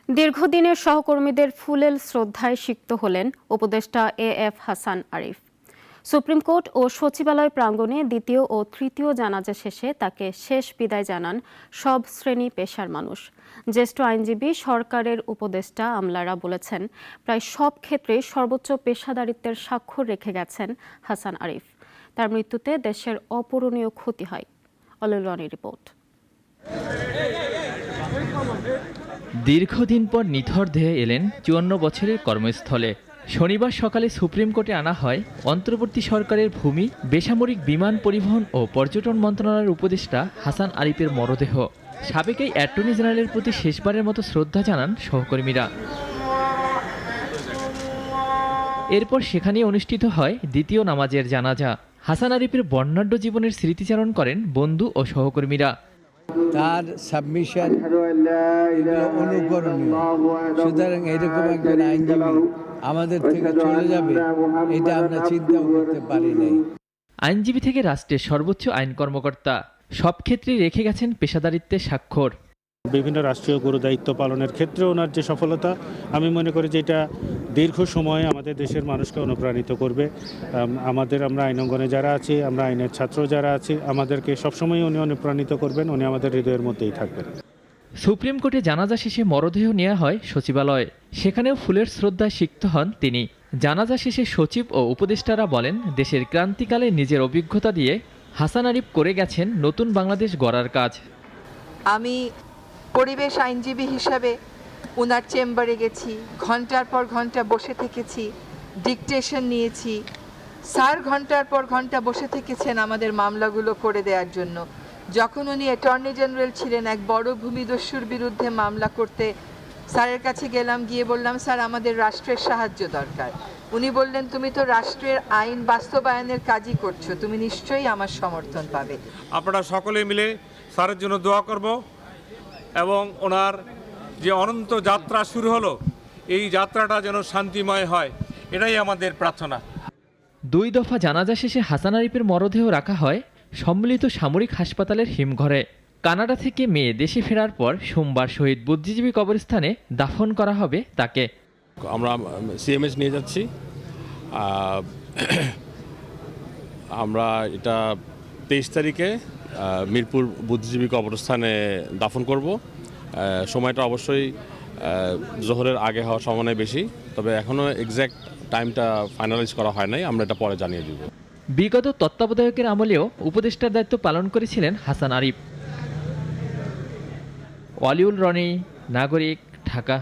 দীর্ঘদিনের সহকর্মীদের ফুলেল শ্রদ্ধায় সিক্ত হলেন উপদেষ্টা AF Hasan Arif. Supreme Court ও সচিবালয় প্রাঙ্গণে দ্বিতীয় ও তৃতীয় জানাজা শেষে তাকে শেষ বিদায় জানান সব শ্রেণী পেশার মানুষ। জ্যেষ্ঠ আইনজীবী, সরকারের উপদেষ্টা আমলারা বলেছেন, প্রায় সব ক্ষেত্রেই সর্বোচ্চ পেশাদারিত্বের স্বাক্ষর রেখে গেছেন হাসান আরিফ। তার মৃত্যুতে দেশের অপূরণীয় ক্ষতি হয়। অলুল রনির রিপোর্ট। দীর্ঘদিন পর নিথর দেহে এলেন ৫৪ বছরের কর্মস্থলে। শনিবার সকালে সুপ্রিম কোর্টে আনা হয় অন্তর্বর্তী সরকারের ভূমি, বেসামরিক বিমান পরিবহন ও পর্যটন মন্ত্রণালয়ের উপদেষ্টা হাসান আরিফের মরদেহ। সাবেক এই অ্যাটর্নি জেনারেলের প্রতি শেষবারের মতো শ্রদ্ধা জানান সহকর্মীরা। এরপর সেখানে অনুষ্ঠিত হয় দ্বিতীয় নামাজের জানাজা। হাসান আরিফের বর্ণাঢ্য জীবনের স্মৃতিচারণ করেন বন্ধু ও সহকর্মীরা। তার সাবমিশন অনুকরণীয়, সুতরাং এরকম একজন আইনজীবী আমাদের থেকে চলে যাবে এটা আমরা চিন্তাও করতে পারি নাই। আইনজীবী থেকে রাষ্ট্রের সর্বোচ্চ আইন কর্মকর্তা, সব ক্ষেত্রেই রেখে গেছেন পেশাদারিত্বের স্বাক্ষর। বিভিন্ন রাষ্ট্রীয় গুরুদায়িত্ব পালনের ক্ষেত্রে ওনার যে সফলতা, আমি মনে করি যে এটা দীর্ঘ সময়ে আমাদের দেশের মানুষকে অনুপ্রাণিত করবে। আমরা আইনঙ্গনে যারা আছি, আমরা আইনের ছাত্র যারা আছি, আমাদেরকে সবসময় উনি অনুপ্রাণিত করবেন, উনি আমাদের হৃদয়ের মধ্যেই থাকবেন। সুপ্রিম কোর্টে জানাজা শেষে মরদেহ নেওয়া হয় সচিবালয়ে। সেখানেও ফুলের শ্রদ্ধায় সিক্ত হন তিনি। জানাজা শেষে সচিব ও উপদেষ্টারা বলেন, দেশের ক্রান্তিকালে নিজের অভিজ্ঞতা দিয়ে হাসান আরিফ করে গেছেন নতুন বাংলাদেশ গড়ার কাজ। আমি পরিবেশ আইনজীবী হিসাবে ওনার চেম্বারে গেছি, ঘন্টার পর ঘন্টা বসে থেকেছি, ডিকটেশন নিয়েছি। স্যার ঘন্টার পর ঘন্টা বসে থেকেছেন আমাদের মামলাগুলো করে দেওয়ার জন্য। যখন উনি অ্যাটর্নি জেনারেল ছিলেন, এক বড় ভূমিদস্যুর বিরুদ্ধে মামলা করতে স্যারের কাছে গেলাম, গিয়ে বললাম, স্যার আমাদের রাষ্ট্রের সাহায্য দরকার। উনি বললেন, তুমি তো রাষ্ট্রের আইন বাস্তবায়নের কাজই করছো, তুমি নিশ্চয়ই আমার সমর্থন পাবে। আপনারা সকলে মিলে স্যারের জন্য দোয়া করব এবং ওনার যে অনন্ত যাত্রা শুরু হলো, এই যাত্রাটা যেন শান্তিময় হয়, এটাই আমাদের প্রার্থনা। 2 দফা জানাজা শেষে হাসান আরিফের মরদেহ রাখা হয় সম্মিলিত সামরিক হাসপাতালের হিমঘরে। কানাডা থেকে মেয়ে দেশে ফেরার পর সোমবার শহীদ বুদ্ধিজীবী কবরস্থানে দাফন করা হবে তাকে। আমরা সিএমএস নিয়ে যাচ্ছি। আমরা এটা 23 তারিখে মিরপুর বুদ্ধিজীবী কবরস্থানে দাফন করব। সময়টা অবশ্যই জোহরের আগে হওয়ার সম্ভাবনা বেশি, তবে এখনও এক্স্যাক্ট টাইমটা ফাইনালাইজ করা হয় নাই, আমরা এটা পরে জানিয়ে দিব। বিগত তত্ত্বাবধায়কের আমলেও উপদেষ্টার দায়িত্ব পালন করেছিলেন হাসান আরিফ। ওয়ালিউল রনি, নাগরিক, ঢাকা।